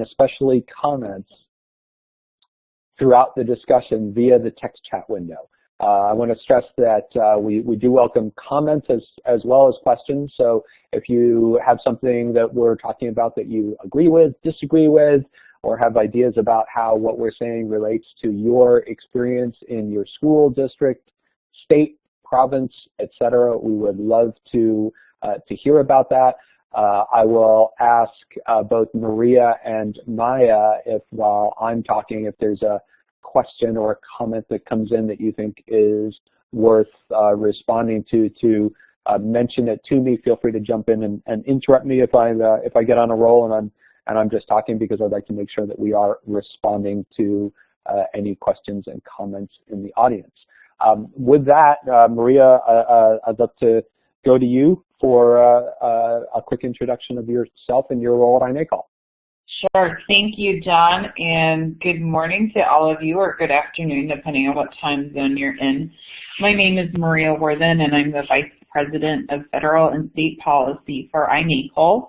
especially comments throughout the discussion via the text chat window. I want to stress that we do welcome comments as well as questions. So if you have something that we're talking about that you agree with, disagree with, or have ideas about how what we're saying relates to your experience in your school, district, state, province, etc., we would love to hear about that. I will ask both Maria and Maya if while I'm talking, if there's a question or a comment that comes in that you think is worth responding to mention it to me. Feel free to jump in and interrupt me if I get on a roll and I'm just talking, because I'd like to make sure that we are responding to any questions and comments in the audience. With that, Maria, I'd love to go to you for a quick introduction of yourself and your role at iNACOL. Sure. Thank you, John, and good morning to all of you, or good afternoon, depending on what time zone you're in. My name is Maria Worthen, and I'm the Vice President of Federal and State Policy for iNACOL.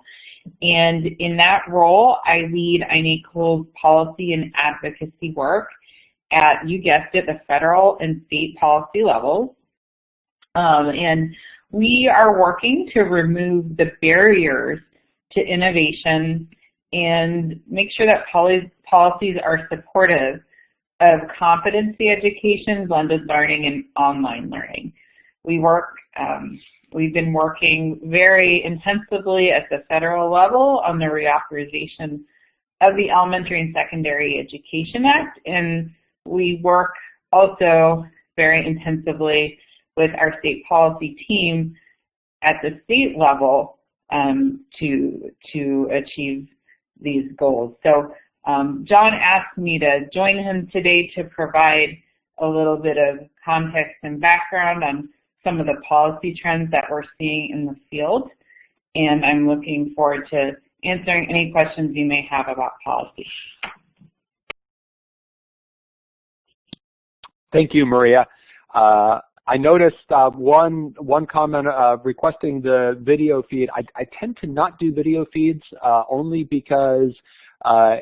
And in that role, I lead iNACOL's policy and advocacy work at, you guessed it, the federal and state policy levels. And we are working to remove the barriers to innovation and make sure that policies are supportive of competency education, blended learning, and online learning. We've been working very intensively at the federal level on the reauthorization of the Elementary and Secondary Education Act, and we work also very intensively with our state policy team at the state level to achieve these goals. So John asked me to join him today to provide a little bit of context and background on some of the policy trends that we're seeing in the field, and I'm looking forward to answering any questions you may have about policy. Thank you, Maria. I noticed one comment requesting the video feed. I tend to not do video feeds only because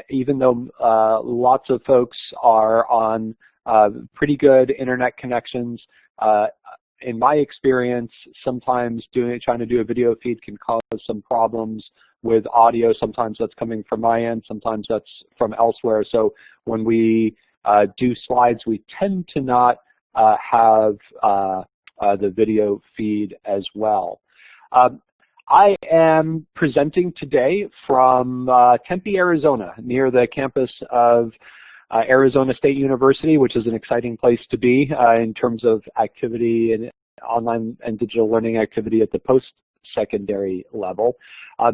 even though lots of folks are on pretty good internet connections, in my experience, sometimes trying to do a video feed can cause some problems with audio. Sometimes that's coming from my end, sometimes that's from elsewhere. So when we do slides, we tend to not have the video feed as well. I am presenting today from Tempe, Arizona, near the campus of Arizona State University, which is an exciting place to be in terms of activity and online and digital learning activity at the post-secondary level.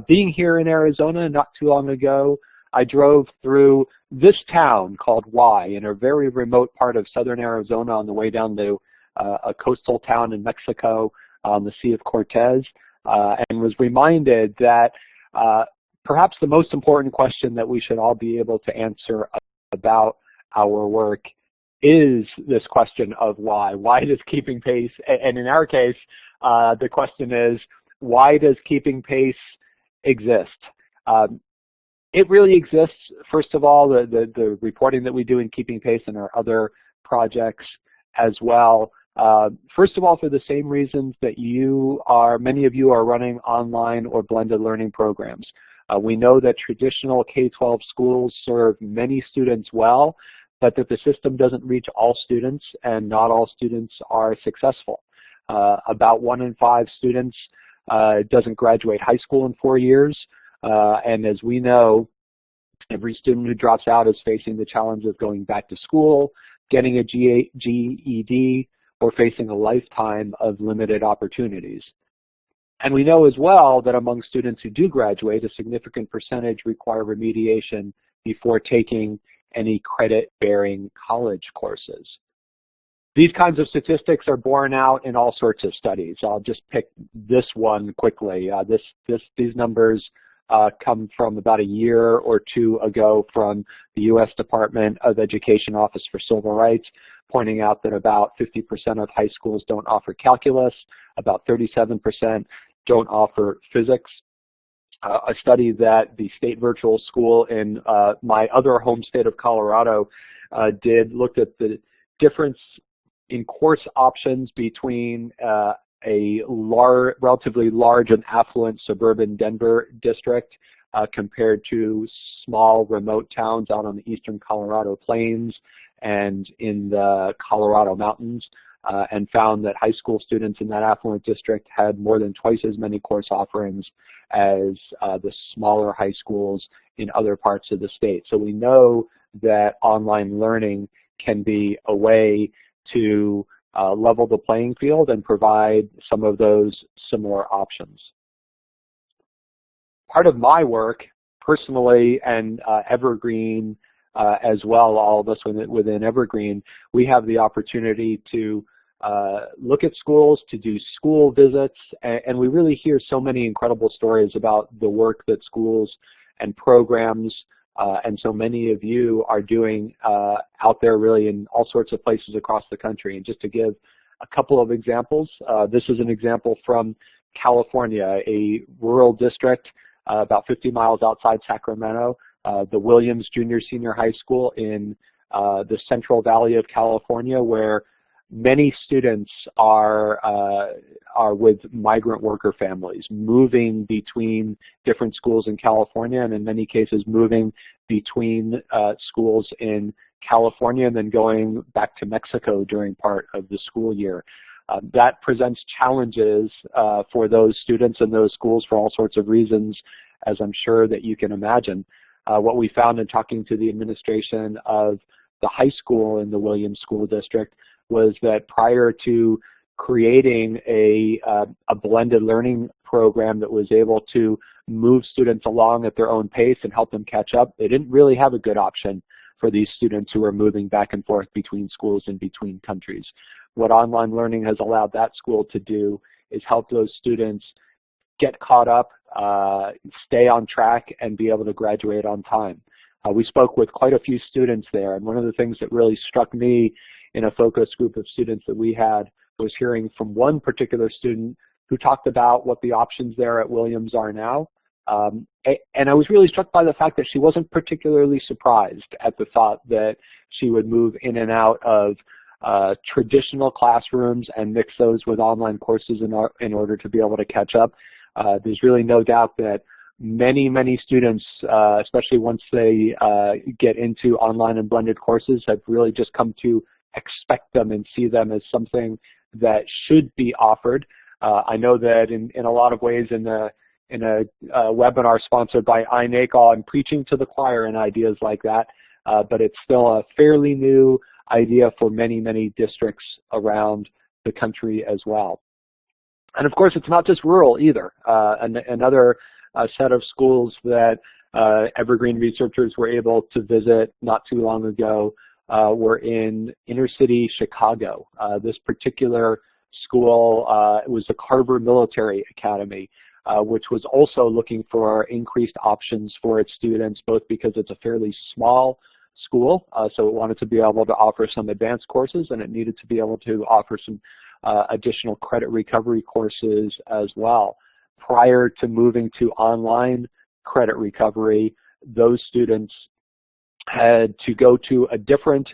Being here in Arizona not too long ago, I drove through this town called Y in a very remote part of southern Arizona on the way down to a coastal town in Mexico on the Sea of Cortez, and was reminded that perhaps the most important question that we should all be able to answer about our work is this question of why. Why does keeping pace, and in our case, the question is, why does keeping pace exist? It really exists, first of all, the reporting that we do in Keeping Pace and our other projects as well. First of all, for the same reasons that many of you are running online or blended learning programs. We know that traditional K-12 schools serve many students well, but that the system doesn't reach all students, and not all students are successful. About 1 in 5 students doesn't graduate high school in 4 years. And as we know, every student who drops out is facing the challenge of going back to school, getting a GED, or facing a lifetime of limited opportunities. And we know as well that among students who do graduate, a significant percentage require remediation before taking any credit-bearing college courses. These kinds of statistics are borne out in all sorts of studies. I'll just pick this one quickly. These numbers come from about a year or two ago from the U.S. Department of Education Office for Civil Rights, pointing out that about 50% of high schools don't offer calculus, about 37% don't offer physics, a study that the state virtual school in my other home state of Colorado looked at the difference in course options between a relatively large and affluent suburban Denver district compared to small remote towns out on the eastern Colorado plains and in the Colorado mountains, and found that high school students in that affluent district had more than twice as many course offerings as the smaller high schools in other parts of the state. So we know that online learning can be a way to level the playing field and provide some of those similar options. Part of my work, personally, and Evergreen as well, all of us within Evergreen, we have the opportunity to look at schools, to do school visits, and we really hear so many incredible stories about the work that schools and programs and so many of you are doing out there really in all sorts of places across the country. And just to give a couple of examples, this is an example from California, a rural district about 50 miles outside Sacramento, the Williams Junior Senior High School in the Central Valley of California, where many students are with migrant worker families, moving between different schools in California, and in many cases moving between schools in California and then going back to Mexico during part of the school year. That presents challenges for those students and those schools for all sorts of reasons, as I'm sure that you can imagine. What we found in talking to the administration of the high school in the Williams School District was that prior to creating a blended learning program that was able to move students along at their own pace and help them catch up, they didn't really have a good option for these students who are moving back and forth between schools and between countries. What online learning has allowed that school to do is help those students get caught up, stay on track, and be able to graduate on time. We spoke with quite a few students there, and one of the things that really struck me in a focus group of students that we had was hearing from one particular student who talked about what the options there at Williams are now. And I was really struck by the fact that she wasn't particularly surprised at the thought that she would move in and out of traditional classrooms and mix those with online courses in order to be able to catch up. There's really no doubt that many students, especially once they get into online and blended courses, have really just come to expect them and see them as something that should be offered. I know that in a lot of ways in a webinar sponsored by iNACOL, I'm preaching to the choir in ideas like that, but it's still a fairly new idea for many districts around the country as well. And of course, it's not just rural either. Another set of schools that Evergreen researchers were able to visit not too long ago were in inner city Chicago. This particular school was the Carver Military Academy, which was also looking for increased options for its students, both because it's a fairly small school, so it wanted to be able to offer some advanced courses, and it needed to be able to offer some additional credit recovery courses as well. Prior to moving to online credit recovery, those students had to go to a different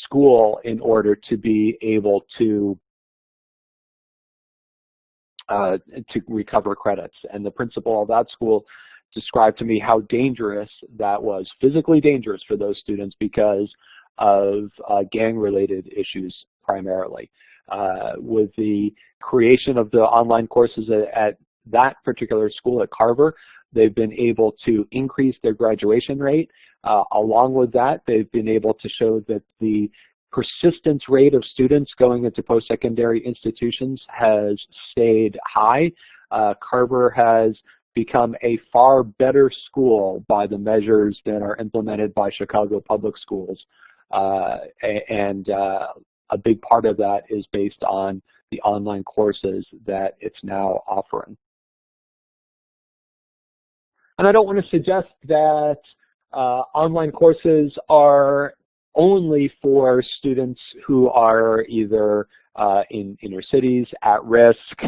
school in order to be able to recover credits. And the principal of that school described to me how dangerous that was, physically dangerous for those students because of gang-related issues primarily. With the creation of the online courses at that particular school at Carver, they've been able to increase their graduation rate. Along with that, they've been able to show that the persistence rate of students going into post-secondary institutions has stayed high. Carver has become a far better school by the measures that are implemented by Chicago Public Schools. And a big part of that is based on the online courses that it's now offering. And I don't want to suggest that online courses are only for students who are either in inner cities, at risk,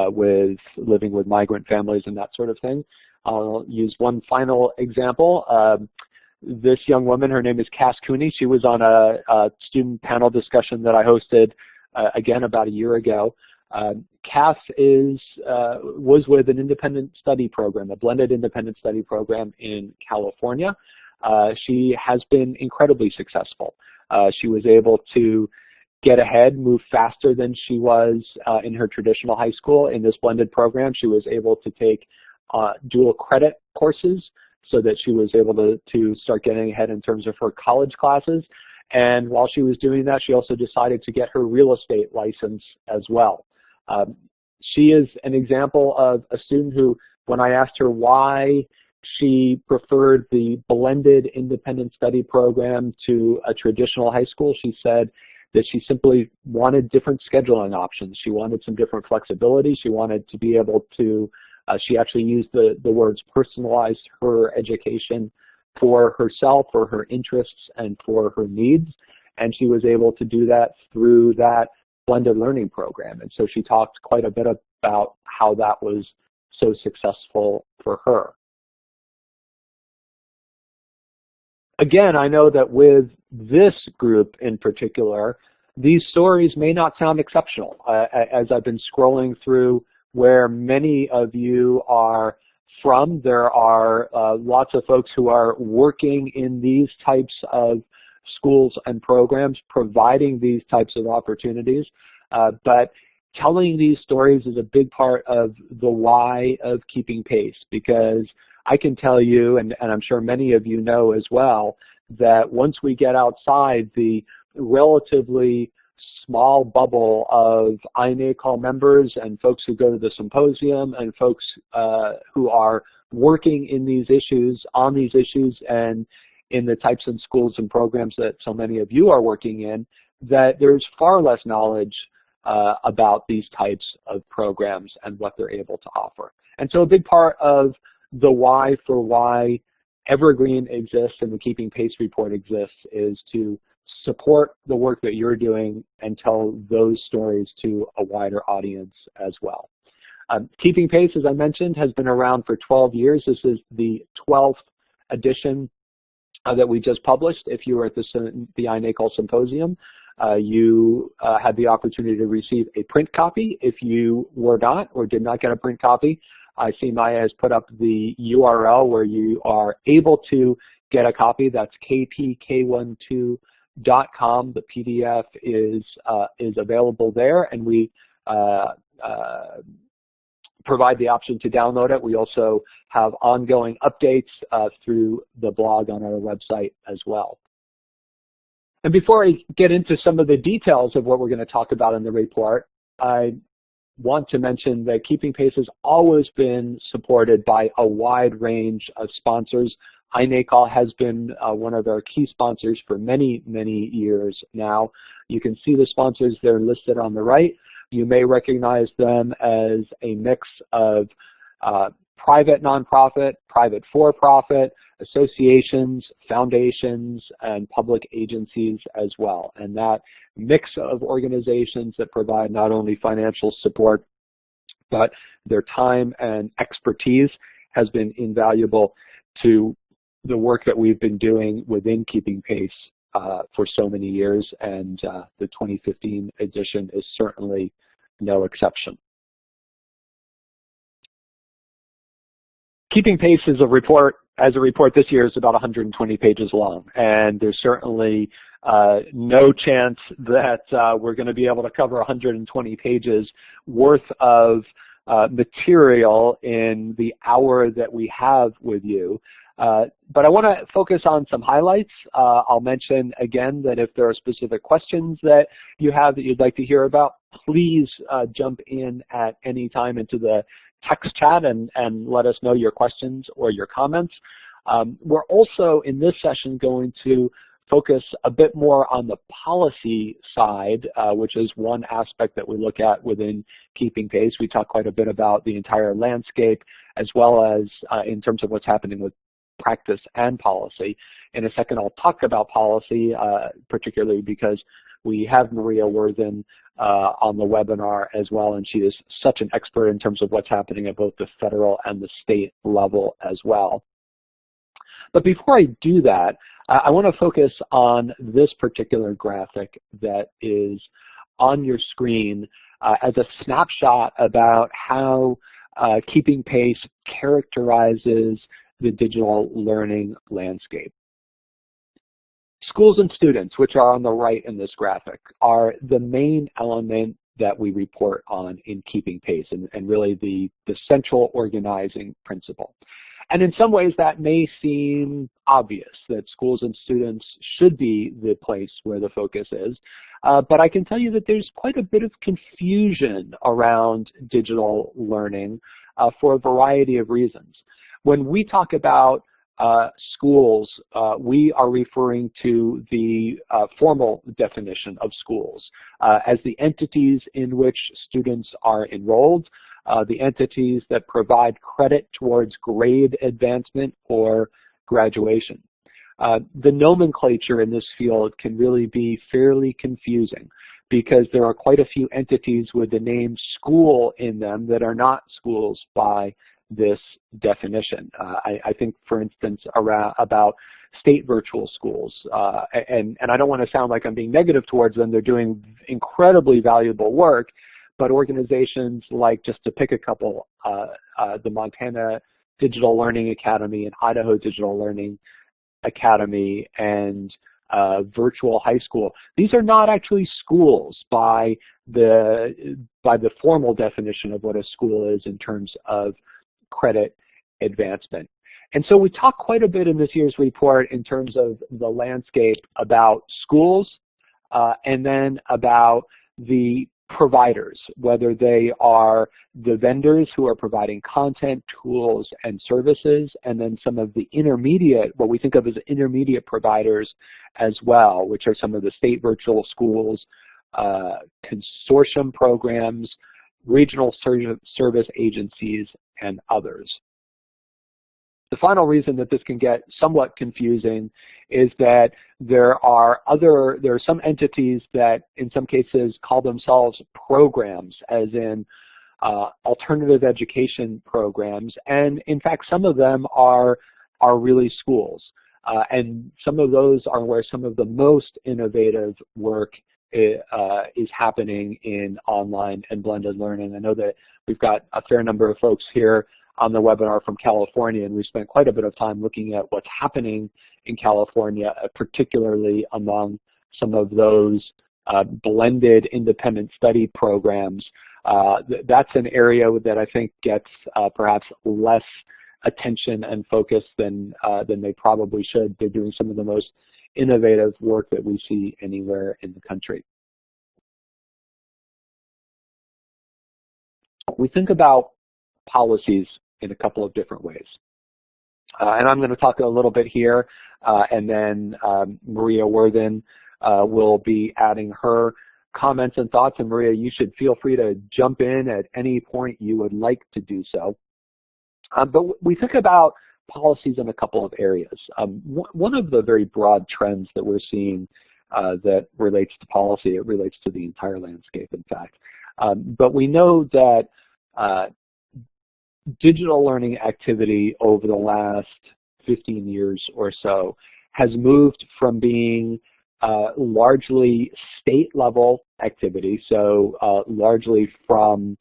with living with migrant families and that sort of thing. I'll use one final example. This young woman, her name is Cooney. She was on a student panel discussion that I hosted, again, about a year ago. Cass was with an independent study program, a blended independent study program in California. She has been incredibly successful. She was able to get ahead, move faster than she was in her traditional high school. In this blended program, she was able to take dual credit courses so that she was able to start getting ahead in terms of her college classes. And while she was doing that, she also decided to get her real estate license as well. She is an example of a student who, when I asked her why she preferred the blended independent study program to a traditional high school, she said that she simply wanted different scheduling options. She wanted some different flexibility. She wanted to be able to, she actually used the words personalize her education for herself, for her interests, and for her needs. And she was able to do that through that blended learning program. And so she talked quite a bit about how that was so successful for her. Again, I know that with this group in particular, these stories may not sound exceptional. As I've been scrolling through where many of you are from, there are lots of folks who are working in these types of schools and programs, providing these types of opportunities. But telling these stories is a big part of the why of keeping pace, because I can tell you, and I'm sure many of you know as well, that once we get outside the relatively small bubble of iNACOL members and folks who go to the symposium and folks who are working in these issues, on these issues, and in the types of schools and programs that so many of you are working in, that there's far less knowledge about these types of programs and what they're able to offer. And so a big part of the why for why Evergreen exists and the Keeping Pace report exists is to support the work that you're doing and tell those stories to a wider audience as well. Keeping Pace, as I mentioned, has been around for 12 years. This is the 12th edition that we just published. If you were at the iNACOL Symposium, you had the opportunity to receive a print copy. If you were not or did not get a print copy, I see Maya has put up the URL where you are able to get a copy. That's kpk12.com. The PDF is available there, and we provide the option to download it. We also have ongoing updates through the blog on our website as well. And before I get into some of the details of what we're going to talk about in the report, I want to mention that Keeping Pace has always been supported by a wide range of sponsors. iNACOL has been one of our key sponsors for many, many years now. You can see the sponsors, they're listed on the right. You may recognize them as a mix of private nonprofit, private for-profit, associations, foundations, and public agencies as well. And that mix of organizations that provide not only financial support, but their time and expertise has been invaluable to the work that we've been doing within Keeping Pace for so many years, and the 2015 edition is certainly no exception. Keeping Pace is a report this year is about 120 pages long, and there's certainly no chance that we're going to be able to cover 120 pages worth of material in the hour that we have with you. But I want to focus on some highlights. I'll mention again that if there are specific questions that you have that you'd like to hear about, please jump in at any time into the text chat and let us know your questions or your comments. We're also in this session going to focus a bit more on the policy side, which is one aspect that we look at within Keeping Pace. We talk quite a bit about the entire landscape as well as in terms of what's happening with practice and policy. In a second, I'll talk about policy, particularly because we have Maria Worthen on the webinar as well, and she is such an expert in terms of what's happening at both the federal and the state level as well. But before I do that, I want to focus on this particular graphic that is on your screen as a snapshot about how Keeping Pace characterizes the digital learning landscape. Schools and students, which are on the right in this graphic, are the main element that we report on in Keeping Pace, and really the central organizing principle. And in some ways that may seem obvious, that schools and students should be the place where the focus is, but I can tell you that there's quite a bit of confusion around digital learning for a variety of reasons. When we talk about schools, we are referring to the formal definition of schools as the entities in which students are enrolled, the entities that provide credit towards grade advancement or graduation. The nomenclature in this field can really be fairly confusing because there are quite a few entities with the name school in them that are not schools by this definition. I think, for instance, about state virtual schools, and I don't want to sound like I'm being negative towards them. They're doing incredibly valuable work, but organizations like, just to pick a couple, the Montana Digital Learning Academy and Idaho Digital Learning Academy and Virtual High School, these are not actually schools by the formal definition of what a school is in terms of credit advancement. And so we talk quite a bit in this year's report in terms of the landscape about schools and then about the providers, whether they are the vendors who are providing content, tools, and services, and then some of the intermediate, what we think of as intermediate providers as well, which are some of the state virtual schools, consortium programs, regional service agencies, and others. The final reason that this can get somewhat confusing is that there are some entities that in some cases call themselves programs, as in alternative education programs, and in fact some of them are really schools. And some of those are where some of the most innovative work is happening in online and blended learning. I know that we've got a fair number of folks here on the webinar from California, and we spent quite a bit of time looking at what's happening in California, particularly among some of those blended independent study programs. That's an area that I think gets perhaps less attention and focus than they probably should. They're doing some of the most innovative work that we see anywhere in the country. We think about policies in a couple of different ways. And I'm going to talk a little bit here, and then Maria Worthen will be adding her comments and thoughts. And Maria, you should feel free to jump in at any point you would like to do so. But we think about policies in a couple of areas. One of the very broad trends that we're seeing that relates to policy, it relates to the entire landscape, in fact. But we know that digital learning activity over the last 15 years or so has moved from being largely state-level activity, so largely from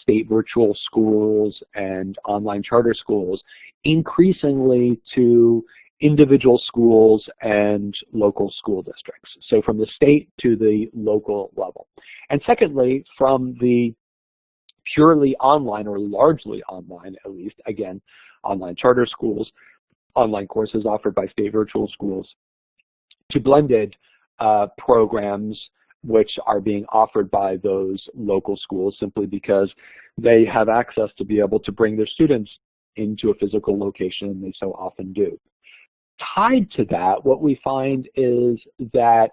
state virtual schools and online charter schools, increasingly to individual schools and local school districts. So from the state to the local level. And secondly, from the purely online, or largely online at least, again, online charter schools, online courses offered by state virtual schools, to blended programs which are being offered by those local schools simply because they have access to be able to bring their students into a physical location, and they so often do. Tied to that, what we find is that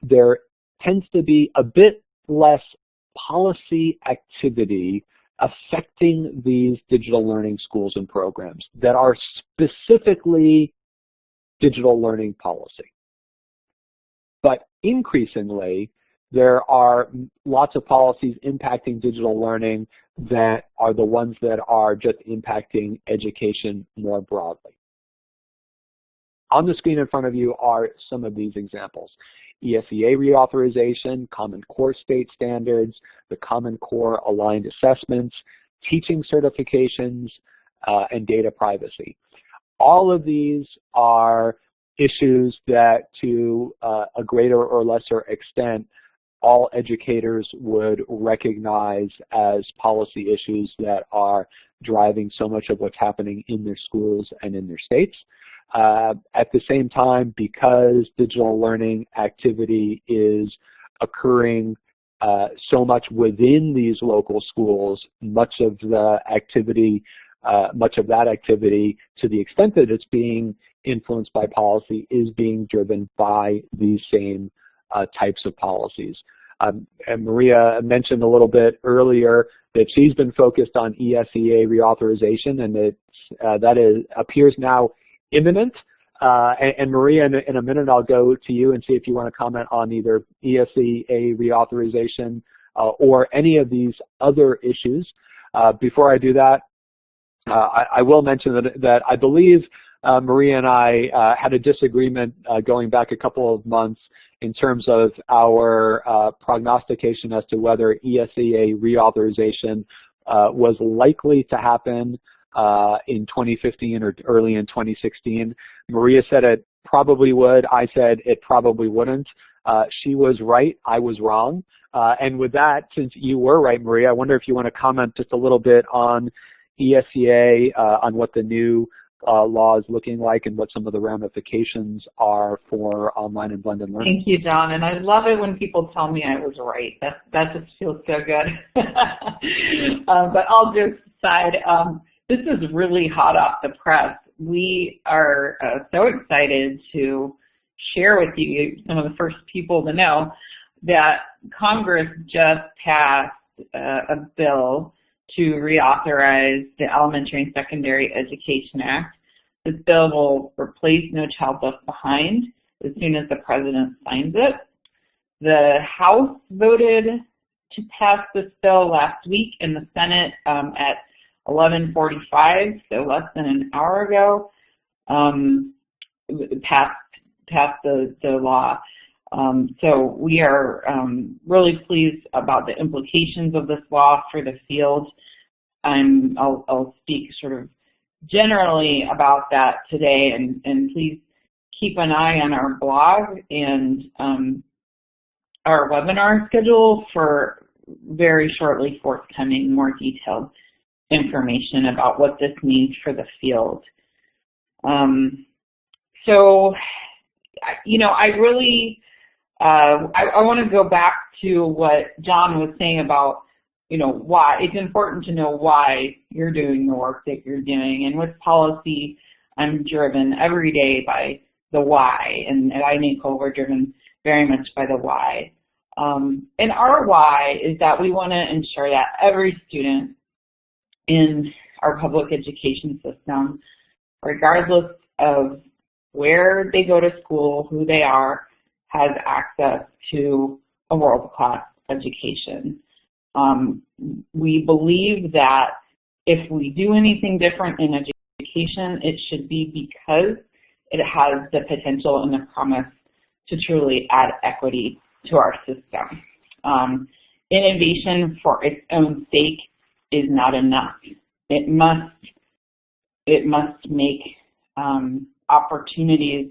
there tends to be a bit less policy activity affecting these digital learning schools and programs that are specifically digital learning policy. But increasingly, there are lots of policies impacting digital learning that are the ones that are just impacting education more broadly. On the screen in front of you are some of these examples. Esea Reauthorization, Common Core State Standards, the Common Core Aligned Assessments, teaching certifications, and data privacy. All of these are issues that, to a greater or lesser extent, all educators would recognize as policy issues that are driving so much of what's happening in their schools and in their states. At the same time, because digital learning activity is occurring so much within these local schools, much of that activity, to the extent that it's being influenced by policy, is being driven by these same types of policies. And Maria mentioned a little bit earlier that she's been focused on Esea Reauthorization, and that appears now imminent. And Maria, in a minute, I'll go to you and see if you want to comment on either Esea Reauthorization or any of these other issues. Before I do that, I will mention that I believe Maria and I had a disagreement going back a couple of months in terms of our prognostication as to whether Esea Reauthorization was likely to happen in 2015 or early in 2016. Maria said it probably would. I said it probably wouldn't. She was right. I was wrong. And with that, since you were right, Maria, I wonder if you want to comment just a little bit on Esea, on what the new law is looking like and what some of the ramifications are for online and blended learning. Thank you, John. And I love it when people tell me I was right. That just feels so good. But all jokes aside, this is really hot off the press. We are so excited to share with you, some of the first people to know, that Congress just passed a bill to reauthorize the Elementary and Secondary Education Act. This bill will replace No Child Left Behind as soon as the President signs it. The House voted to pass this bill last week, and the Senate at 11:45, so less than an hour ago, passed the law. So we are really pleased about the implications of this law for the field. I'll speak sort of generally about that today, and please keep an eye on our blog and our webinar schedule for very shortly forthcoming more detailed information about what this means for the field. So, you know, I really, I want to go back to what John was saying about, you know, why. It's important to know why you're doing the work that you're doing. And with policy, I'm driven every day by the why. And at iNACOL, we're driven very much by the why. And our why is that we want to ensure that every student in our public education system, regardless of where they go to school, who they are, has access to a world-class education. We believe that if we do anything different in education, it should be because it has the potential and the promise to truly add equity to our system. Innovation for its own sake is not enough. It must make opportunities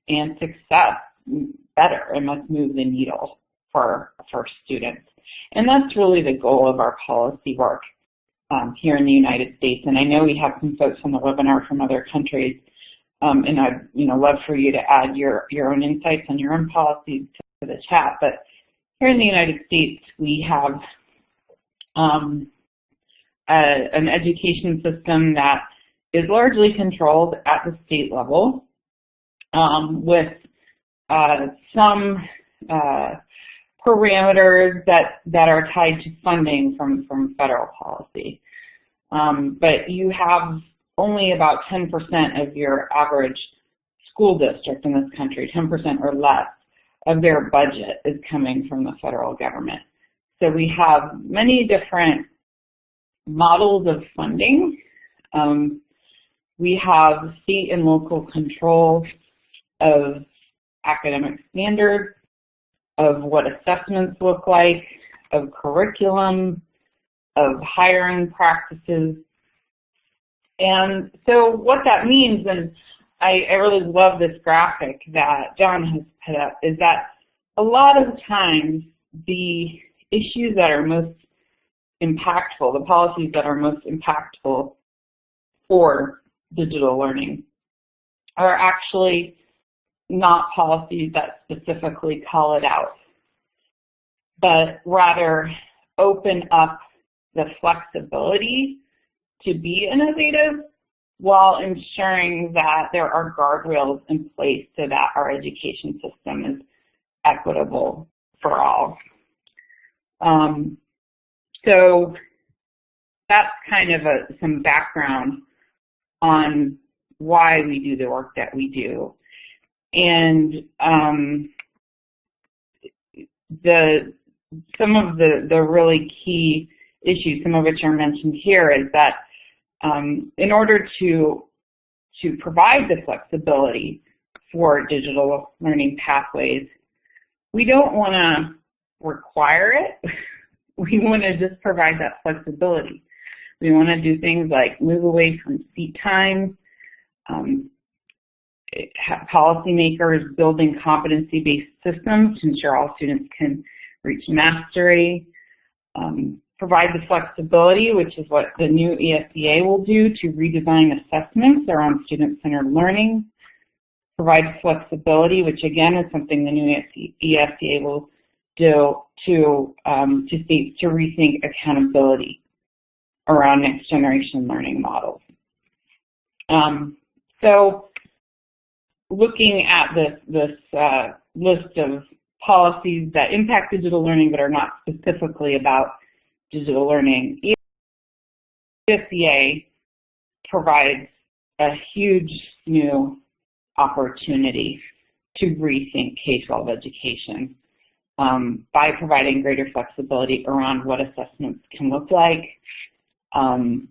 and success better. It must move the needle for students. And that's really the goal of our policy work here in the United States. And I know we have some folks on the webinar from other countries, and I'd love for you to add your own insights and your own policies to the chat. But here in the United States, we have an education system that is largely controlled at the state level, with some parameters that are tied to funding from federal policy. But you have only about 10% of your average school district in this country, 10% or less, of their budget is coming from the federal government. So we have many different models of funding. We have state and local control of academic standards, of what assessments look like, of curriculum, of hiring practices. And so what that means, and I really love this graphic that John has put up, is that a lot of times the issues that are most impactful, the policies that are most impactful for digital learning are actually not policies that specifically call it out, but rather open up the flexibility to be innovative while ensuring that there are guardrails in place so that our education system is equitable for all. So that's kind of some background on why we do the work that we do. And some of the really key issues, some of which are mentioned here, is that in order to provide the flexibility for digital learning pathways, we don't want to require it. We want to just provide that flexibility. We want to do things like move away from seat time, have policymakers building competency-based systems to ensure all students can reach mastery, provide the flexibility, which is what the new ESEA will do, to redesign assessments around student-centered learning, provide flexibility, which again is something the new ESEA will do to states to rethink accountability around next-generation learning models. So looking at this list of policies that impact digital learning but are not specifically about digital learning, ESEA provides a huge new opportunity to rethink K-12 education by providing greater flexibility around what assessments can look like and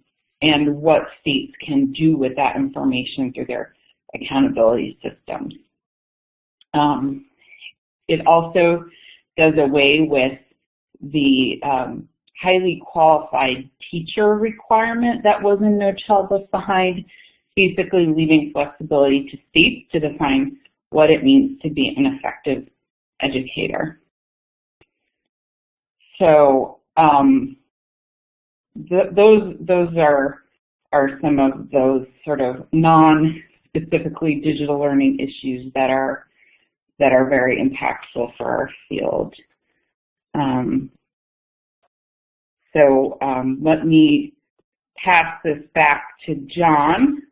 what states can do with that information through their accountability systems. It also does away with the highly qualified teacher requirement that was in No Child Left Behind, basically leaving flexibility to states to define what it means to be an effective educator. So those are some of those sort of non-specifically digital learning issues that are very impactful for our field. Let me pass this back to John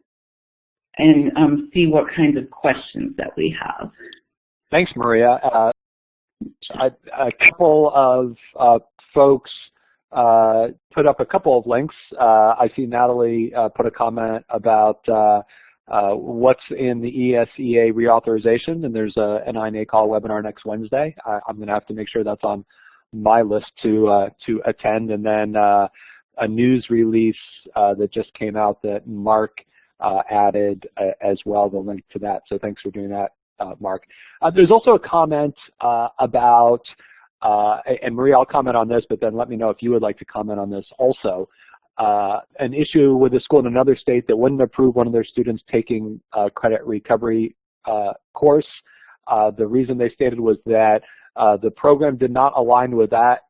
and see what kinds of questions that we have. Thanks, Maria. A couple of folks put up a couple of links. I see Natalie put a comment about what's in the Esea Reauthorization, and there's an iNACOL webinar next Wednesday. I'm going to have to make sure that's on my list to attend, and then a news release that just came out that Mark added as well, the link to that. So thanks for doing that, Mark. There's also a comment about, and Maria, I'll comment on this, but then let me know if you would like to comment on this also. An issue with a school in another state that wouldn't approve one of their students taking a credit recovery course. The reason they stated was that the program did not align with that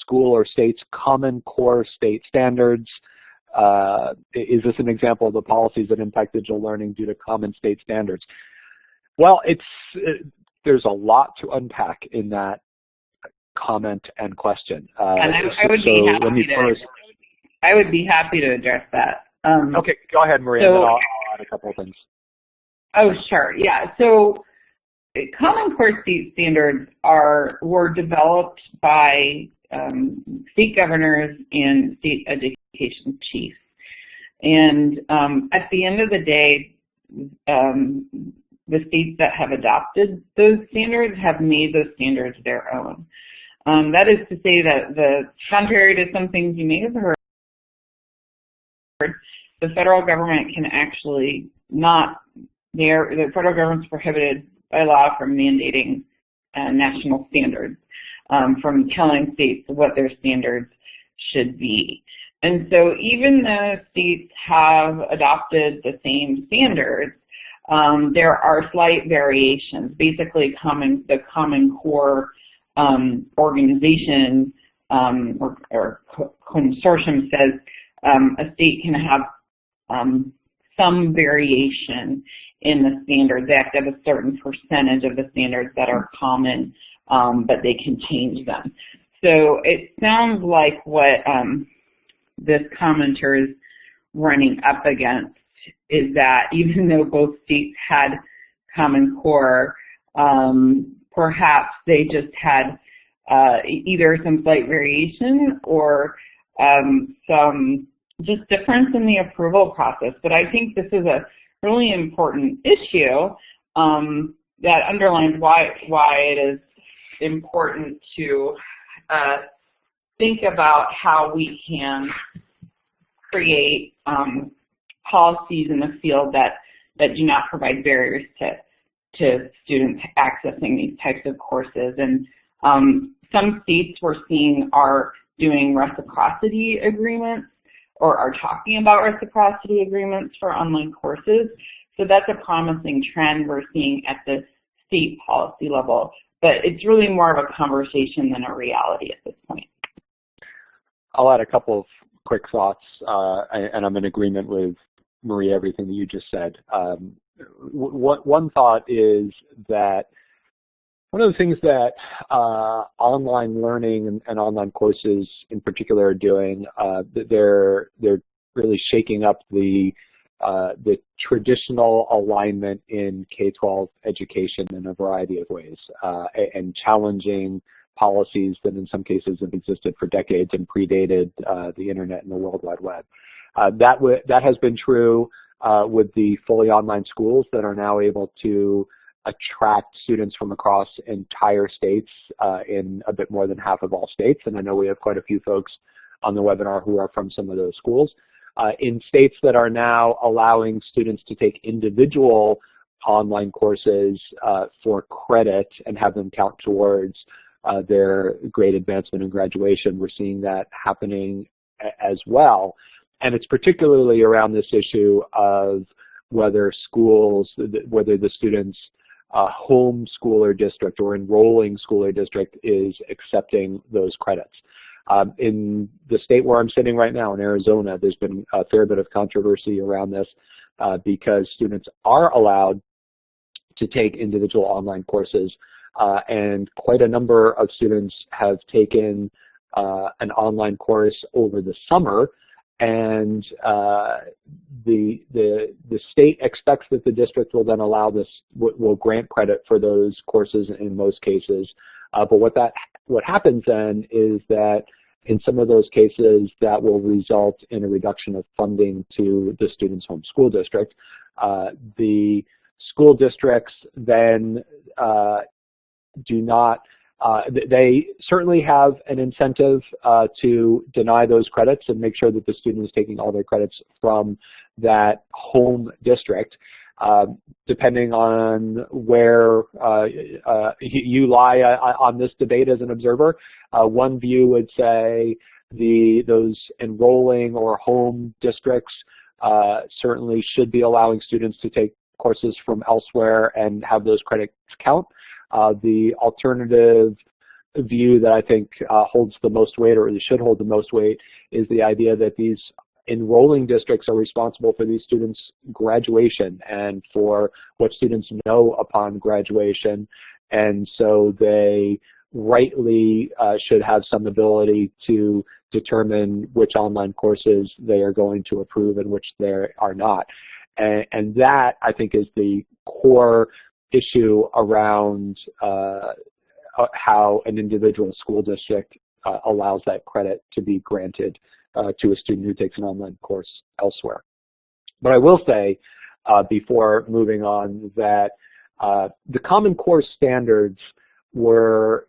school or state's Common Core state standards. Is this an example of the policies that impact digital learning due to common state standards? Well, there's a lot to unpack in that comment and question. And I would be happy to address that. Okay, go ahead, Maria, and then I'll add a couple of things. Oh, sure, yeah. So Common Core state standards were developed by state governors and state education chiefs. And at the end of the day, the states that have adopted those standards have made those standards their own. That is to say that contrary to some things you may have heard, the federal government can actually not, the federal government's prohibited by law from mandating national standards, from telling states what their standards should be. And so even though states have adopted the same standards, there are slight variations. Basically, the Common Core organization or consortium says a state can have some variation in the standards. They have to have a certain percentage of the standards that are common, but they can change them. So it sounds like what this commenter is running up against is that even though both states had Common Core, perhaps they just had either some slight variation or some just difference in the approval process. But I think this is a really important issue that underlines why it is important to think about how we can create policies in the field that do not provide barriers to students accessing these types of courses. And some states we're seeing are doing reciprocity agreements or are talking about reciprocity agreements for online courses. So that's a promising trend we're seeing at the state policy level. But it's really more of a conversation than a reality at this point. I'll add a couple of quick thoughts, and I'm in agreement with Maria, everything that you just said. One thought is that one of the things that online learning and online courses in particular are doing, they're really shaking up the traditional alignment in K-12 education in a variety of ways, and challenging policies that in some cases have existed for decades and predated the internet and the World Wide Web. That has been true with the fully online schools that are now able to attract students from across entire states in a bit more than half of all states. And I know we have quite a few folks on the webinar who are from some of those schools. In states that are now allowing students to take individual online courses for credit and have them count towards their grade advancement and graduation, we're seeing that happening as well. And it's particularly around this issue of whether schools, whether the student's home school or district or enrolling school or district is accepting those credits. In the state where I'm sitting right now, in Arizona, there's been a fair bit of controversy around this because students are allowed to take individual online courses, and quite a number of students have taken an online course over the summer, and the state expects that the district will then allow this, will grant credit for those courses in most cases. But what happens then is that in some of those cases that will result in a reduction of funding to the student's home school district. The school districts then do not, they certainly have an incentive to deny those credits and make sure that the student is taking all their credits from that home district. Depending on where you lie on this debate as an observer, one view would say those enrolling or home districts certainly should be allowing students to take courses from elsewhere and have those credits count. The alternative view that I think holds the most weight, or really should hold the most weight, is the idea that these enrolling districts are responsible for these students' graduation and for what students know upon graduation, and so they rightly should have some ability to determine which online courses they are going to approve and which they are not. And that, I think, is the core issue around how an individual school district allows that credit to be granted to a student who takes an online course elsewhere. But I will say, before moving on, that The Common Core standards were,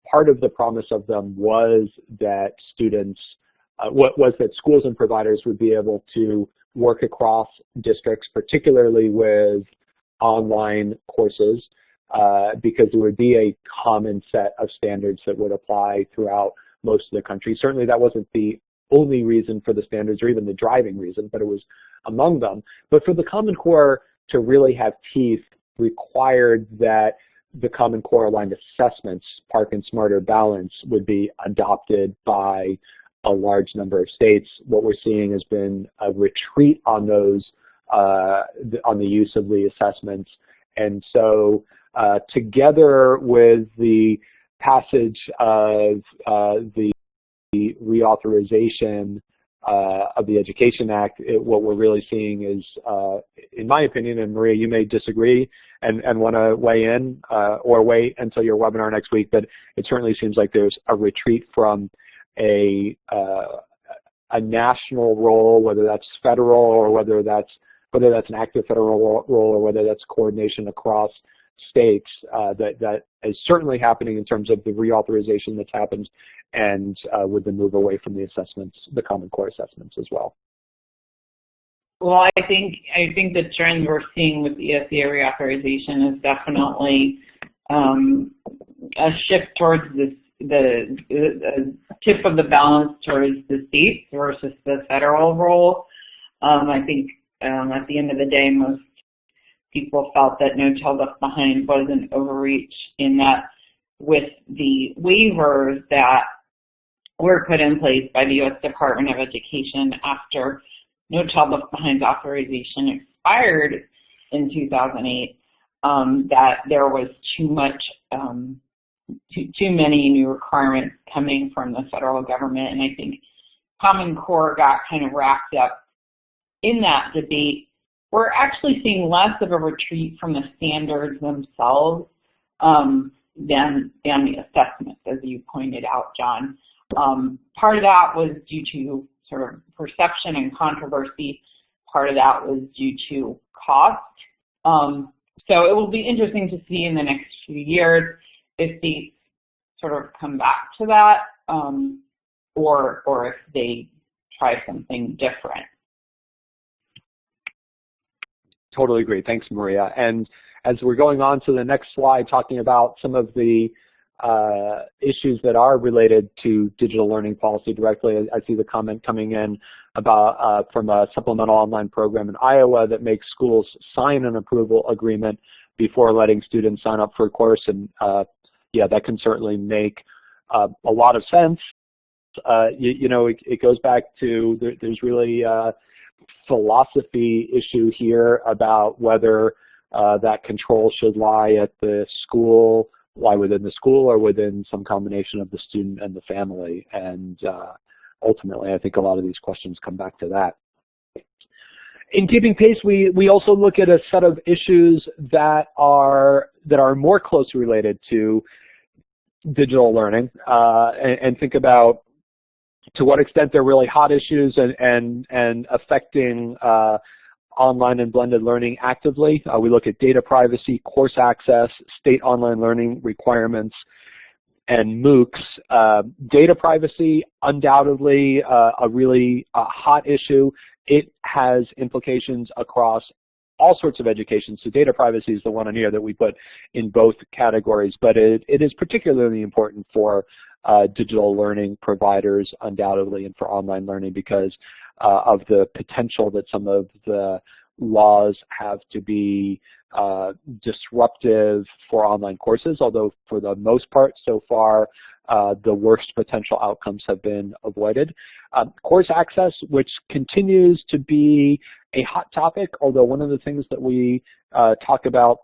part of the promise of them was that students, was that schools and providers would be able to work across districts, particularly with online courses, because there would be a common set of standards that would apply throughout most of the country. Certainly that wasn't the only reason for the standards or even the driving reason, but it was among them. But for the Common Core to really have teeth required that the Common Core aligned assessments, PARCC and Smarter Balance, would be adopted by a large number of states. What we're seeing has been a retreat on those, on the use of the assessments. And so together with the passage of the reauthorization of the Education Act, what we're really seeing is, in my opinion, and Maria, you may disagree and want to weigh in or wait until your webinar next week, but it certainly seems like there's a retreat from a national role, whether that's federal or whether that's an active federal role or whether that's coordination across states, that is certainly happening in terms of the reauthorization that's happened, and with the move away from the assessments, the Common Core assessments as well. Well, I think the trend we're seeing with the Esea Reauthorization is definitely a shift towards the tip of the balance towards the states versus the federal role. I think at the end of the day, most people felt that No Child Left Behind was an overreach, in that with the waivers that were put in place by the U.S. Department of Education after No Child Left Behind's authorization expired in 2008, that there was too many new requirements coming from the federal government, and I think Common Core got kind of wrapped up in that debate. We're actually seeing less of a retreat from the standards themselves than the assessments, as you pointed out, John. Part of that was due to sort of perception and controversy. Part of that was due to cost. So it will be interesting to see in the next few years if they sort of come back to that, or if they try something different. Totally agree. Thanks, Maria. And as we're going on to the next slide, talking about some of the issues that are related to digital learning policy directly, I see the comment coming in about from a supplemental online program in Iowa that makes schools sign an approval agreement before letting students sign up for a course. And yeah, that can certainly make a lot of sense. You know, it goes back to there's really philosophy issue here about whether that control should lie at the school, lie within the school, or within some combination of the student and the family. And ultimately, I think a lot of these questions come back to that. In keeping pace, we also look at a set of issues that are more closely related to digital learning, and think about to what extent they're really hot issues and affecting online and blended learning actively. We look at data privacy, course access, state online learning requirements, and MOOCs. Data privacy, undoubtedly a really hot issue. It has implications across all sorts of education. So data privacy is the one on here that we put in both categories, but it is particularly important for digital learning providers, undoubtedly, and for online learning because of the potential that some of the laws have to be disruptive for online courses, although for the most part so far the worst potential outcomes have been avoided. Course access, which continues to be a hot topic, although one of the things that we talk about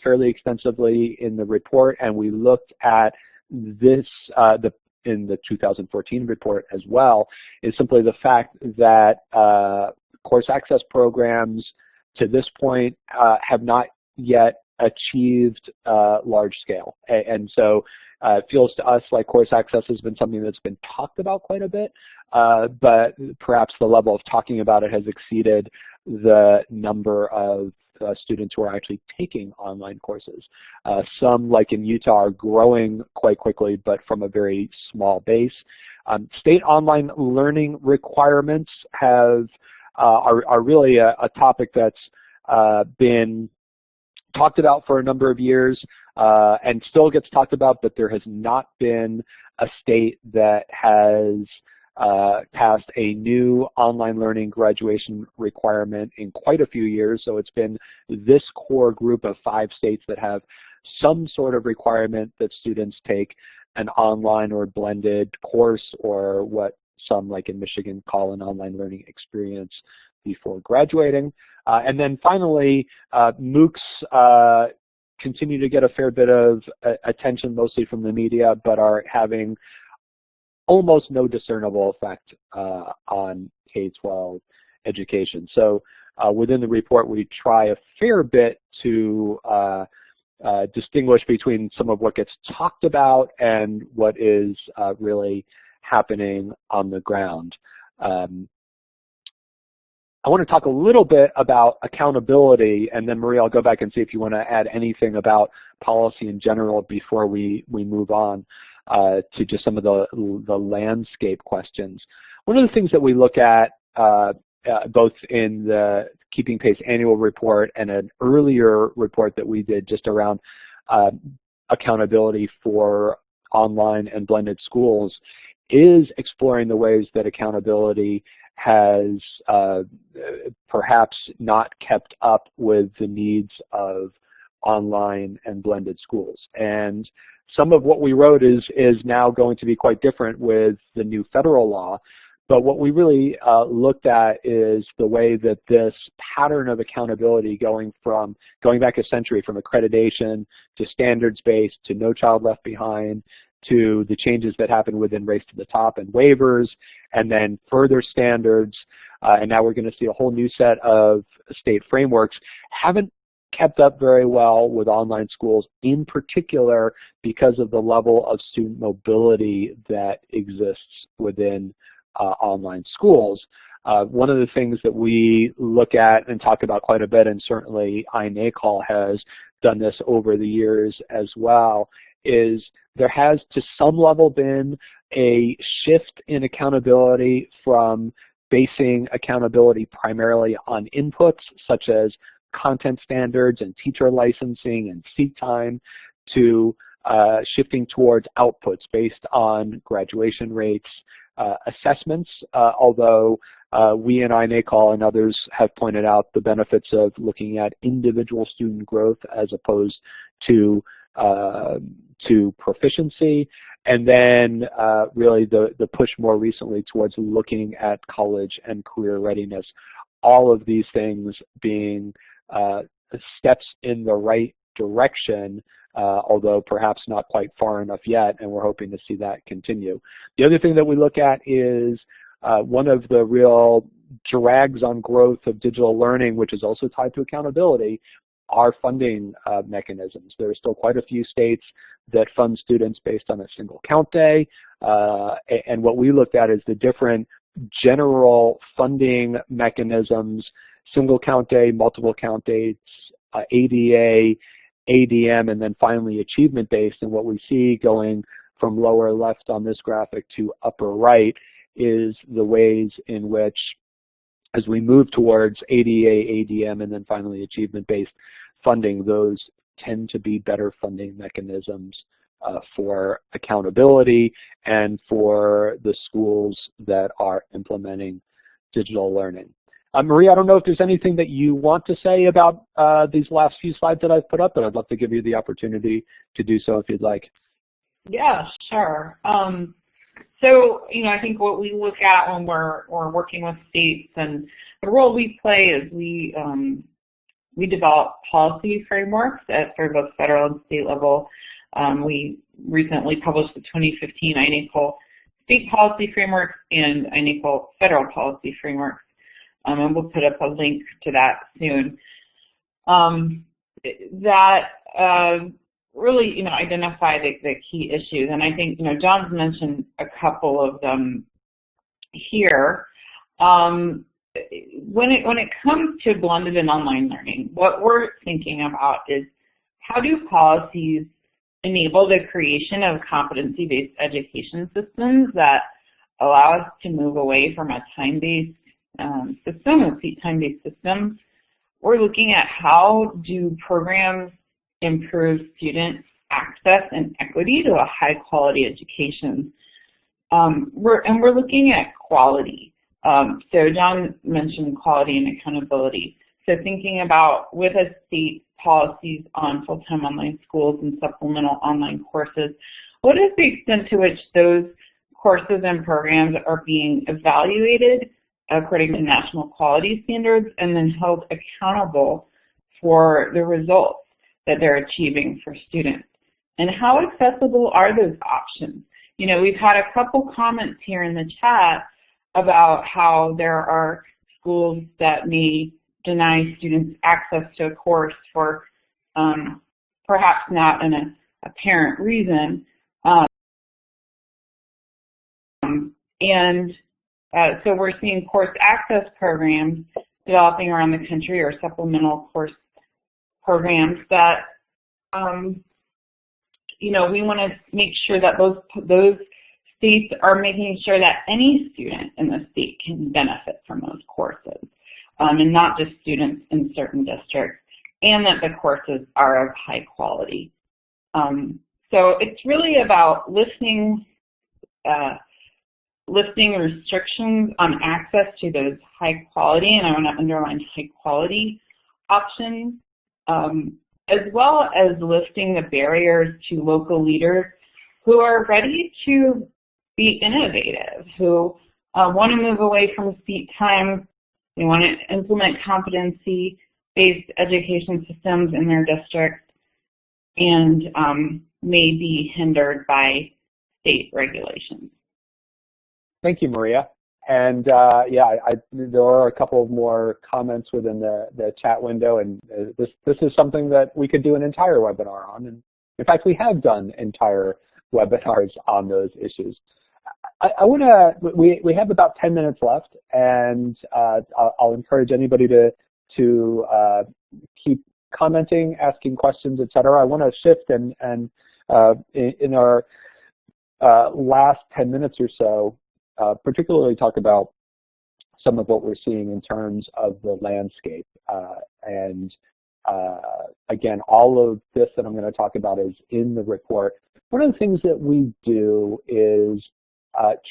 fairly extensively in the report, and we looked at this in the 2014 report as well, is simply the fact that course access programs to this point have not yet achieved large scale. And so it feels to us like course access has been something that's been talked about quite a bit, but perhaps the level of talking about it has exceeded the number of students who are actually taking online courses. Some, like in Utah, are growing quite quickly, but from a very small base. State online learning requirements are really a topic that's been talked about for a number of years and still gets talked about, but there has not been a state that has passed a new online learning graduation requirement in quite a few years. So it's been this core group of 5 states that have some sort of requirement that students take an online or blended course, or what some, like in Michigan, call an online learning experience before graduating. And then finally, MOOCs continue to get a fair bit of attention, mostly from the media, but are having almost no discernible effect on K-12 education. So within the report, we try a fair bit to distinguish between some of what gets talked about and what is really happening on the ground. I want to talk a little bit about accountability, and then Maria, I'll go back and see if you want to add anything about policy in general before we move on to just some of the landscape questions. One of the things that we look at both in the Keeping Pace annual report and an earlier report that we did just around accountability for online and blended schools is exploring the ways that accountability has perhaps not kept up with the needs of online and blended schools. And some of what we wrote is now going to be quite different with the new federal law. But what we really looked at is the way that this pattern of accountability going back a century, from accreditation to standards-based to No Child Left Behind, to the changes that happened within Race to the Top and waivers, and then further standards, and now we're going to see a whole new set of state frameworks, haven't kept up very well with online schools, in particular because of the level of student mobility that exists within online schools. One of the things that we look at and talk about quite a bit, and certainly iNACOL has done this over the years as well, is there has to some level been a shift in accountability from basing accountability primarily on inputs such as content standards and teacher licensing and seat time to shifting towards outputs based on graduation rates, assessments, although we in iNACOL and others have pointed out the benefits of looking at individual student growth as opposed to proficiency, and then really the push more recently towards looking at college and career readiness. All of these things being steps in the right direction, although perhaps not quite far enough yet, and we're hoping to see that continue. The other thing that we look at is one of the real drags on growth of digital learning, which is also tied to accountability, are funding mechanisms. There are still quite a few states that fund students based on a single count day, and what we looked at is the different general funding mechanisms: single count day, multiple count dates, ADA, ADM, and then finally achievement-based. And what we see going from lower left on this graphic to upper right is the ways in which, as we move towards ADA, ADM, and then finally achievement-based funding, those tend to be better funding mechanisms for accountability and for the schools that are implementing digital learning. Maria, I don't know if there's anything that you want to say about these last few slides that I've put up, but I'd love to give you the opportunity to do so if you'd like. Yeah, sure. So, I think what we look at when we're working with states, and the role we play is we develop policy frameworks at sort of a federal and state level. We recently published the 2015 iNACOL state policy framework and iNACOL federal policy framework. And we'll put up a link to that soon. Really, identify the key issues. And I think, John's mentioned a couple of them here. when it comes to blended and online learning, what we're thinking about is how do policies enable the creation of competency-based education systems that allow us to move away from a time-based time-based system. We're looking at how do programs improve student access and equity to a high-quality education. We're looking at quality. So John mentioned quality and accountability. So thinking about with a state policies on full-time online schools and supplemental online courses, what is the extent to which those courses and programs are being evaluated according to national quality standards and then held accountable for the results that they're achieving for students? And how accessible are those options? You know, we've had a couple comments here in the chat about how there are schools that may deny students access to a course for perhaps not an apparent reason. So we're seeing course access programs developing around the country, or supplemental course programs that, you know, we want to make sure that those states are making sure that any student in the state can benefit from those courses, and not just students in certain districts, and that the courses are of high quality. So it's really about lifting restrictions on access to those high quality, and I want to underline high quality options, as well as lifting the barriers to local leaders who are ready to be innovative, who want to move away from seat time. They want to implement competency-based education systems in their district, and may be hindered by state regulations. Thank you, Maria. And yeah, there are a couple of more comments within the chat window, and this is something that we could do an entire webinar on. And in fact, we have done entire webinars on those issues. I want to, we have about 10 minutes left, and I'll encourage anybody to keep commenting, asking questions, etc. I want to shift and in our last 10 minutes or so, particularly talk about some of what we're seeing in terms of the landscape. Again, all of this that I'm going to talk about is in the report. One of the things that we do is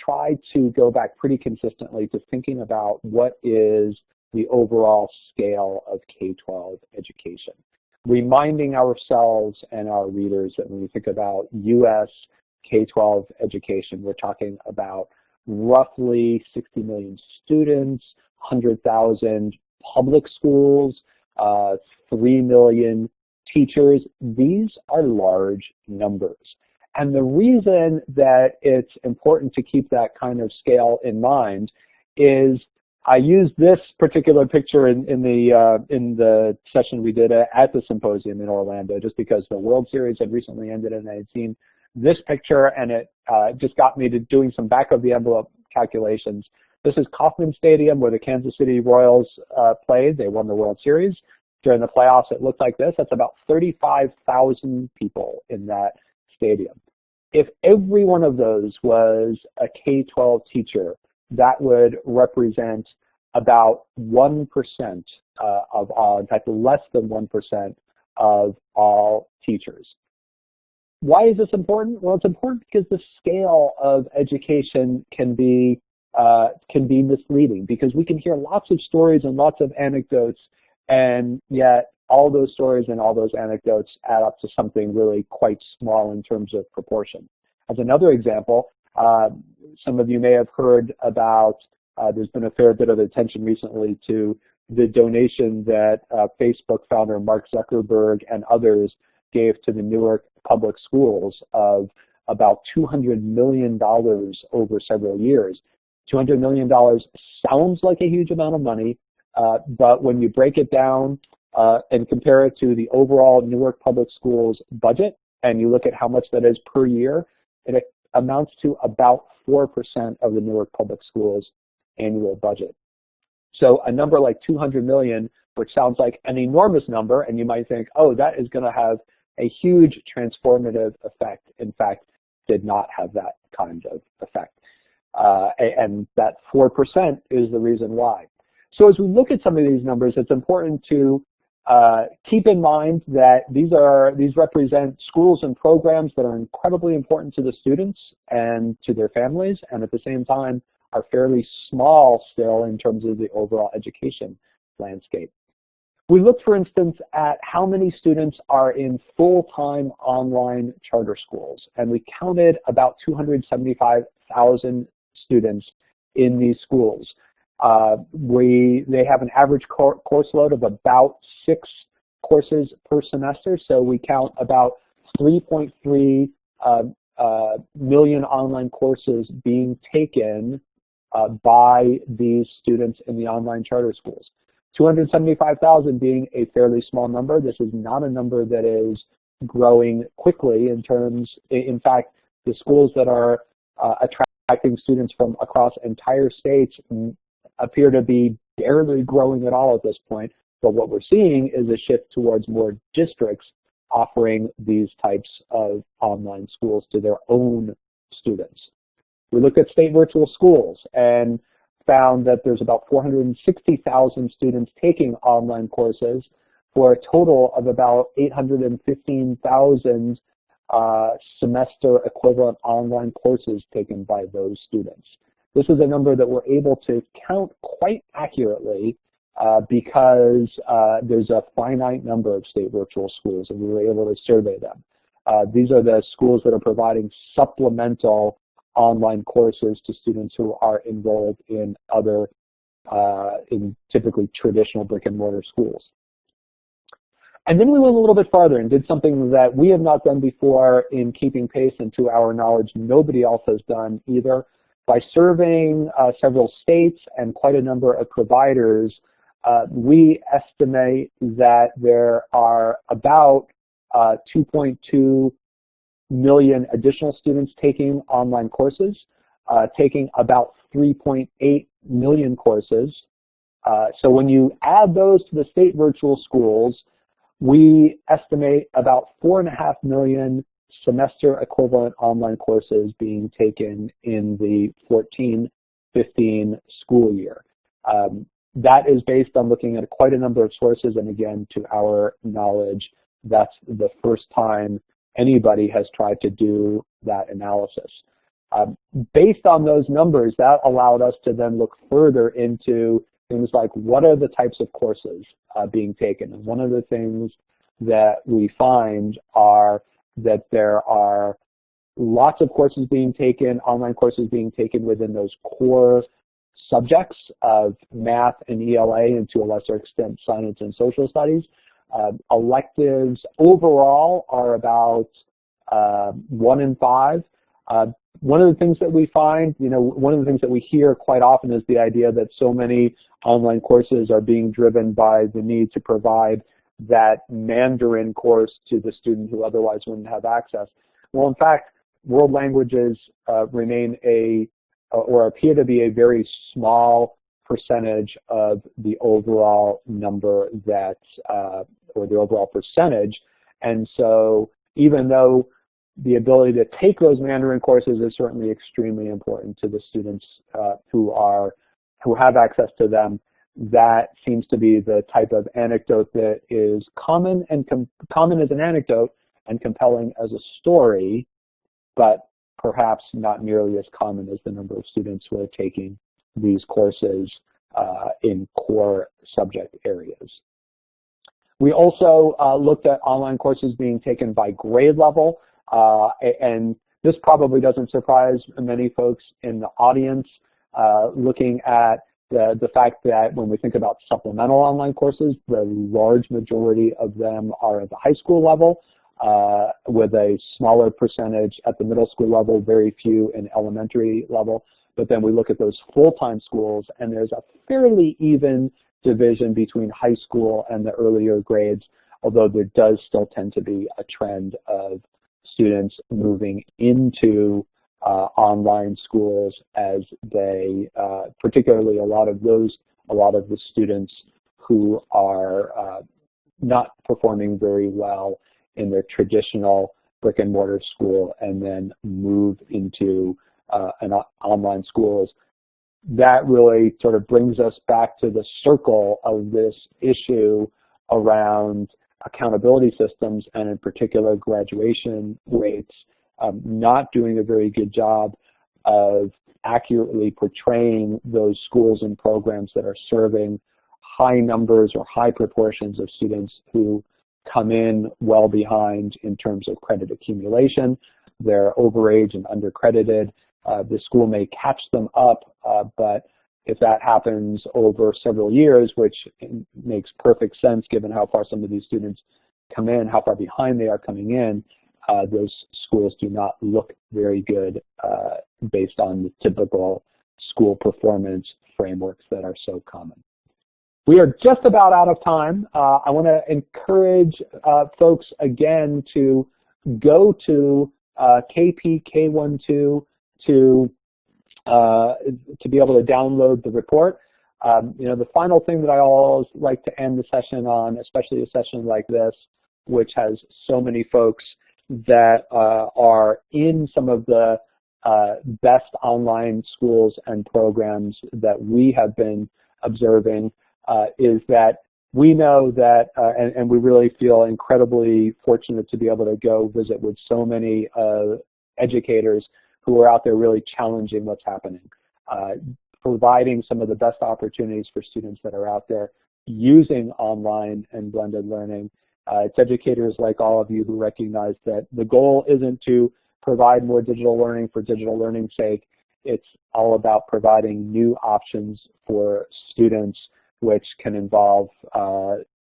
try to go back pretty consistently to thinking about what is the overall scale of K-12 education. Reminding ourselves and our readers that when we think about U.S. K-12 education, we're talking about roughly 60 million students, 100,000 public schools, 3 million teachers. These are large numbers. And the reason that it's important to keep that kind of scale in mind is I used this particular picture in the session we did at the symposium in Orlando, just because the World Series had recently ended and I had seen this picture, and it just got me to doing some back of the envelope calculations. This is Kauffman Stadium where the Kansas City Royals played. They won the World Series. During the playoffs, it looked like this. That's about 35,000 people in that stadium. If every one of those was a K-12 teacher, that would represent about 1% of all, in fact, less than 1% of all teachers. Why is this important? Well, it's important because the scale of education can be misleading, because we can hear lots of stories and lots of anecdotes, and yet all those stories and all those anecdotes add up to something really quite small in terms of proportion. As another example, some of you may have heard about, there's been a fair bit of attention recently to the donation that Facebook founder Mark Zuckerberg and others gave to the Newark public schools of about $200 million over several years. $200 million sounds like a huge amount of money, but when you break it down and compare it to the overall Newark public schools budget, and you look at how much that is per year, it amounts to about 4% of the Newark public schools annual budget. So a number like 200 million, which sounds like an enormous number, and you might think, oh, that is going to have a huge transformative effect, in fact, did not have that kind of effect. And that 4% is the reason why. So as we look at some of these numbers, it's important to keep in mind that these represent schools and programs that are incredibly important to the students and to their families, and at the same time are fairly small still in terms of the overall education landscape. We looked, for instance, at how many students are in full-time online charter schools, and we counted about 275,000 students in these schools. They have an average course load of about 6 courses per semester, so we count about 3.3 million online courses being taken by these students in the online charter schools. 275,000 being a fairly small number. This is not a number that is growing quickly in fact, the schools that are attracting students from across entire states appear to be barely growing at all at this point. But what we're seeing is a shift towards more districts offering these types of online schools to their own students. We looked at state virtual schools and found that there's about 460,000 students taking online courses for a total of about 815,000 semester equivalent online courses taken by those students. This is a number that we're able to count quite accurately because there's a finite number of state virtual schools, and we were able to survey them. These are the schools that are providing supplemental online courses to students who are enrolled in in typically traditional brick and mortar schools. And then we went a little bit farther and did something that we have not done before in keeping pace, and to our knowledge, nobody else has done either. By surveying several states and quite a number of providers, we estimate that there are about 2.2 million additional students taking online courses, taking about 3.8 million courses. So when you add those to the state virtual schools, we estimate about 4.5 million semester equivalent online courses being taken in the 14-15 school year. That is based on looking at quite a number of sources, and again, to our knowledge, that's the first time anybody has tried to do that analysis. Based on those numbers, that allowed us to then look further into things like what are the types of courses being taken. And one of the things that we find are that there are lots of courses being taken, online courses being taken within those core subjects of math and ELA, and to a lesser extent science and social studies. Electives overall are about 1 in 5. One of the things that we find, one of the things that we hear quite often is the idea that so many online courses are being driven by the need to provide that Mandarin course to the student who otherwise wouldn't have access. Well, in fact, world languages remain or appear to be a very small percentage of the overall number or the overall percentage. And so even though the ability to take those Mandarin courses is certainly extremely important to the students who have access to them, that seems to be the type of anecdote that is common as an anecdote and compelling as a story, but perhaps not nearly as common as the number of students who are taking these courses in core subject areas. We also looked at online courses being taken by grade level, and this probably doesn't surprise many folks in the audience, looking at the fact that when we think about supplemental online courses, the large majority of them are at the high school level, with a smaller percentage at the middle school level, very few in elementary level. But then we look at those full-time schools, and there's a fairly even division between high school and the earlier grades, although there does still tend to be a trend of students moving into online schools as they, particularly a lot of those a lot of the students who are not performing very well in their traditional brick and mortar school and then move into an online schools. That really sort of brings us back to the circle of this issue around accountability systems, and in particular graduation rates, not doing a very good job of accurately portraying those schools and programs that are serving high numbers or high proportions of students who come in well behind in terms of credit accumulation. They're overage and undercredited. The school may catch them up, but if that happens over several years, which makes perfect sense given how far some of these students come in, how far behind they are coming in, those schools do not look very good based on the typical school performance frameworks that are so common. We are just about out of time. I want to encourage folks again to go to KPK12 to be able to download the report. The final thing that I always like to end the session on, especially a session like this, which has so many folks that are in some of the best online schools and programs that we have been observing, is that we know that, and we really feel incredibly fortunate to be able to go visit with so many educators who are out there really challenging what's happening, providing some of the best opportunities for students that are out there using online and blended learning. It's educators like all of you who recognize that the goal isn't to provide more digital learning for digital learning's sake. It's all about providing new options for students, which can involve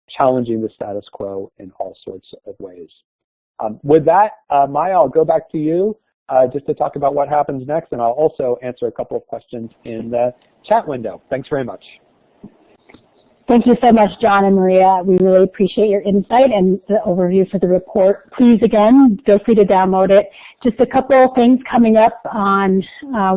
challenging the status quo in all sorts of ways. With that, Maya, I'll go back to you just to talk about what happens next, and I'll also answer a couple of questions in the chat window. Thanks very much. Thank you so much, John and Maria. We really appreciate your insight and the overview for the report. Please, again, feel free to download it. Just a couple of things coming up. On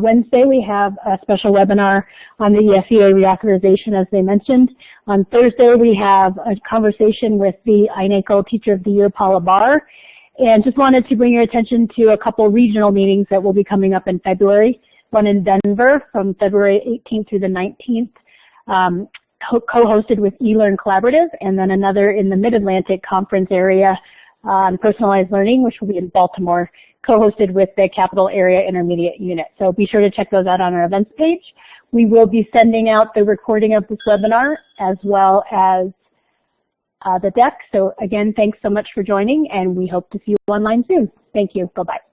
Wednesday, we have a special webinar on the Esea Reauthorization, as they mentioned. On Thursday, we have a conversation with the iNACOL Teacher of the Year, Paula Barr. And just wanted to bring your attention to a couple regional meetings that will be coming up in February. One in Denver from February 18th through the 19th. Co-hosted with eLearn Collaborative, and then another in the Mid-Atlantic Conference area on personalized learning, which will be in Baltimore, co-hosted with the Capital Area Intermediate Unit. So be sure to check those out on our events page. We will be sending out the recording of this webinar as well as the deck. So again, thanks so much for joining, and we hope to see you online soon. Thank you. Bye-bye.